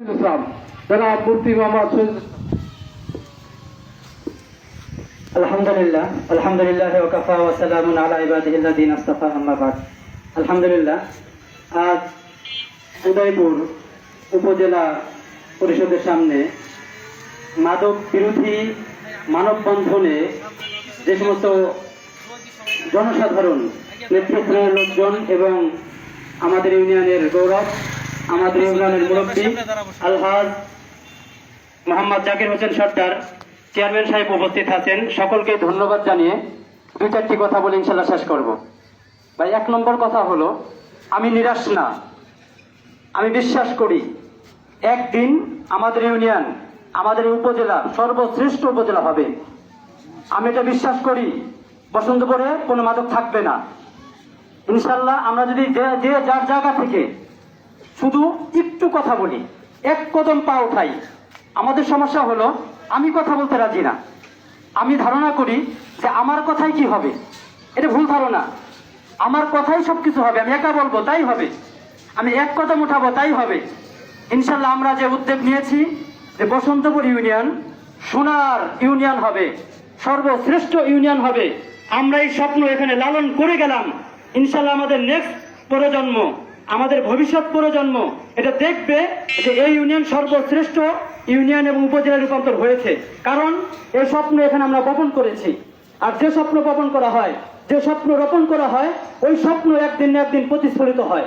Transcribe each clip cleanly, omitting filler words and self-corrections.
ইসলাম জনাব মুফতি মোহাম্মদ আলহামদুলিল্লাহ আলহামদুলিল্লাহ ওয়া কাফা ওয়া সালামুন আলা ইবাদিহিল্লাযিনা ইসতাফা আম্মা বাদ। আলহামদুলিল্লাহ, আজ উদয়পুর উপজেলা পরিষদের সামনে মাদক বিরোধী মানববন্ধনে যে সমস্ত জনসাধারণ, নেতৃস্থানীয় লোকজন এবং আমাদের ইউনিয়নের গৌরব, আমাদের ইউনিয়নের মুরব্বী আলহাজ মোহাম্মদ জাকির হোসেন সর্দার চেয়ারম্যান সাহেব উপস্থিত আছেন। সকলকে ধন্যবাদ জানিয়ে দুই চারটি কথা বলে ইনশাল্লাহ শেষ করব। ভাই, এক নম্বর কথা হলো, আমি নিরাশ না, আমি বিশ্বাস করি একদিন আমাদের ইউনিয়ন, আমাদের উপজেলা সর্বশ্রেষ্ঠ উপজেলা হবে। আমি এটা বিশ্বাস করি, বসন্তপুরে কোনো মাদক থাকবে না ইনশাল্লাহ। আমরা যদি যে যার জায়গা থেকে শুধু একটু কথা বলি, এক কদম পা উঠাই। আমাদের সমস্যা হলো আমি কথা বলতে রাজি না। আমি ধারণা করি যে আমার কথাই কি হবে, এটা ভুল ধারণা। আমার কথাই সবকিছু হবে, আমি একা বলবো তাই হবে, আমি এক কদম উঠাবো তাই হবে ইনশাল্লাহ। আমরা যে উদ্যোগ নিয়েছি যে বসন্তপুর ইউনিয়ন সোনার ইউনিয়ন হবে, সর্বশ্রেষ্ঠ ইউনিয়ন হবে, আমরা এই স্বপ্ন এখানে লালন করে গেলাম ইনশাল্লাহ। আমাদের নেক্সট প্রজন্ম, আমাদের ভবিষ্যৎ প্রজন্ম এটা দেখবে যে এই ইউনিয়ন সর্বশ্রেষ্ঠ ইউনিয়ন এবং উপজেলা রূপান্তর হয়েছে, কারণ এই স্বপ্ন এখানে আমরা বপন করেছি। আর যে স্বপ্ন বপন করা হয়, যে স্বপ্ন রোপণ করা হয়, ওই স্বপ্ন একদিন না একদিন প্রতিফলিত হয়।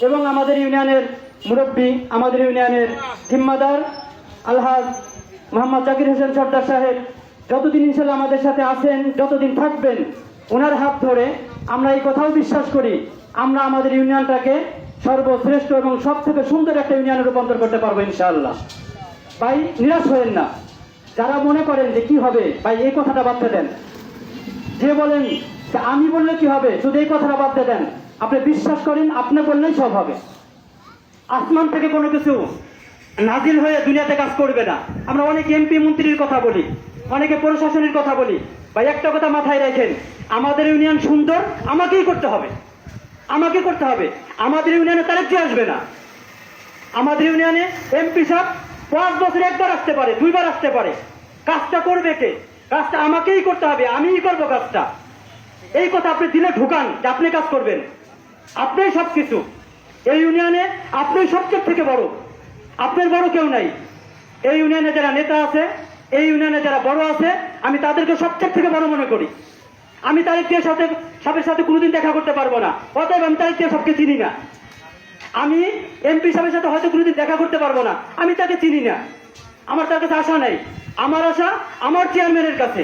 এবং আমাদের ইউনিয়নের মুরব্বী, আমাদের ইউনিয়নের জিম্মাদার আলহাজ মোহাম্মদ জাকির হোসেন সর্দার সাহেব যতদিন ইনশাল্লাহ আমাদের সাথে আছেন, যতদিন থাকবেন, ওনার হাত ধরে আমরা এই কথাও বিশ্বাস করি আমরা আমাদের ইউনিয়নটাকে সর্বশ্রেষ্ঠ এবং সব থেকে সুন্দর একটা ইউনিয়নে রূপান্তর করতে পারবো ইনশাআল্লাহ। ভাই, নিরাশ হয়েন না। যারা মনে করেন যে কি হবে, ভাই এই কথাটা বাদ দেন। যে বলেন যে আমি বললে কি হবে, শুধু এই কথাটা বাদ দেন। আপনি বিশ্বাস করেন আপনি বললেই সব হবে। আসমান থেকে কোনো কিছু নাজিল হয়ে দুনিয়াতে কাজ করবে না। আমরা অনেক এমপি মন্ত্রীর কথা বলি, অনেকে প্রশাসনের কথা বলি। ভাই, একটা কথা মাথায় রাখেন, আমাদের ইউনিয়ন সুন্দর আমাকেই করতে হবে, আমাকে করতে হবে। আমাদের ইউনিয়নে তার কি আসবে না। আমাদের ইউনিয়নে এমপি সাহেব 5 বছরে একবার আসতে পারে, 2বার আসতে পারে। কাজটা করবে কে? কাজটা আমাকেই করতে হবে, আমিই করবো কাজটা। এই কথা আপনি দিলে ঢুকান যে আপনি কাজ করবেন, আপনিই সবকিছু। এই ইউনিয়নে আপনি সবচেয়ে থেকে বড়, আপনার বড় কেউ নাই। এই ইউনিয়নে যারা নেতা আছে, এই ইউনিয়নে যারা বড় আছে, আমি তাদেরকে সবচেয়ে থেকে বড় মনে করি। আমি তারিখ দিয়ে সাহেবের সাথে কোনোদিন দেখা করতে পারবো না, অতএব আমি তারিখ দিয়ে সবকে চিনি না। আমি এমপি সাহেবের সাথে হয়তো কোনোদিন দেখা করতে পারবো না, আমি তাকে চিনি না। আমার তার কাছে আশা নাই, আমার আশা আমার চেয়ারম্যানের কাছে,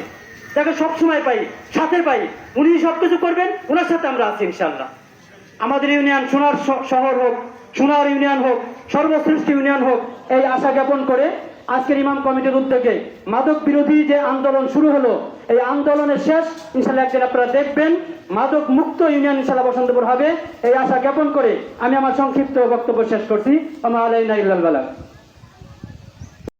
তাকে সবসময় পাই, সাথে পাই। উনি সবকিছু করবেন, ওনার সাথে আমরা আছি ইনশাল্লাহ। আমাদের ইউনিয়ন সোনার শহর হোক, সোনার ইউনিয়ন হোক, সর্বশ্রেষ্ঠ ইউনিয়ন হোক, এই আশা জ্ঞাপন করে আজকের ইমাম কমিটির উদ্যোগে মাদক বিরোধী যে আন্দোলন শুরু হলো, এই আন্দোলনের শেষ ইনশাল্লাহ একদিন আপনারা দেখবেন মাদক মুক্ত ইউনিয়ন ইনশাল্লাহ বসন্তপুর হবে। এই আশা জ্ঞাপন করে আমি আমার সংক্ষিপ্ত বক্তব্য শেষ করছি। আমা আলাইনা ইল্লাল বালাগ।